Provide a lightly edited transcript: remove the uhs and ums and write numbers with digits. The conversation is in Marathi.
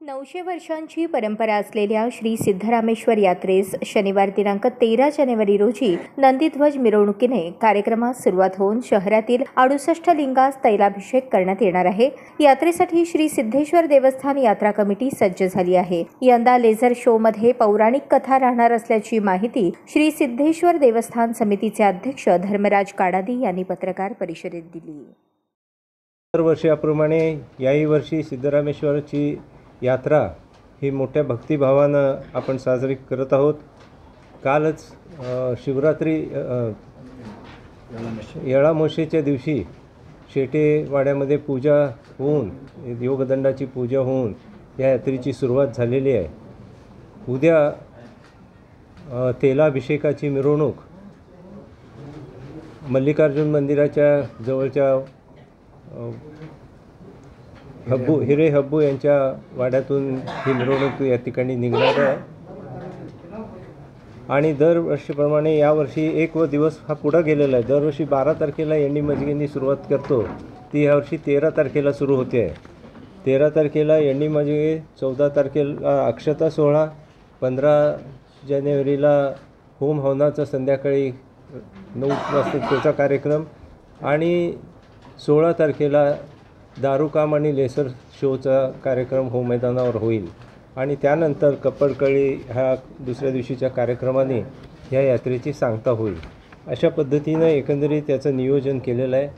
900 वर्षांची परंपरा असलेल्या श्री सिद्धरामेश्वर यात्रेस शनिवार दिनांक 13 जानेवारी रोजी नंदीध्वज मिरवणुकीने कार्यक्रमास सुरुवात होऊन शहरातील 68 लिंगास तैलाभिषेक करण्यात येणार आहे। यात्रेसाठी श्री सिद्धेश्वर देवस्थान यात्रा कमिटी सज्ज झाली आहे। यंदा लेझर शो मध्ये पौराणिक कथा राहणार असल्याची माहिती श्री सिद्धेश्वर देवस्थान समितीचे अध्यक्ष धर्मराज काडादी यांनी पत्रकार परिषदेत दिली। दरवर्षीप्रमाणे याही वर्षी सिद्धरामेश्वराची यात्रा ही मोठ्या भक्तिभावानं आपण साजरी करत आहोत। कालच शिवरात्री येळामोशीच्या दिवशी शेटेवाड्यामध्ये पूजा होऊन योगदंडाची पूजा होऊन या यात्रेची सुरुवात झालेली आहे। उद्या तेलाभिषेकाची मिरवणूक मल्लिकार्जुन मंदिराच्या जवळच्या हिरे हब्बू यांच्या वाड्यातून ही मिरवणूक या ठिकाणी निघणार आहे आणि दरवर्षीप्रमाणे यावर्षी एक दिवस हा पुढे गेलेला आहे। दरवर्षी 12 तारखेला येंडी मजगेंनी सुरुवात करतो, ती यावर्षी 13 तारखेला सुरू होते आहे। 13 तारखेला येंडी मजगे, 14 तारखेला अक्षता सोहळा, 15 जानेवारीला होम हवनाचा संध्याकाळी 9 वाजता त्याचा कार्यक्रम आणि 16 तारखेला दारूकाम आणि लेसर शोचा कार्यक्रम होम मैदानावर होईल आणि त्यानंतर कप्पडकळी ह्या दुसऱ्या दिवशीच्या कार्यक्रमाने ह्या यात्रेची सांगता होईल। अशा पद्धतीने एकंदरीत त्याचं नियोजन केलेलं आहे।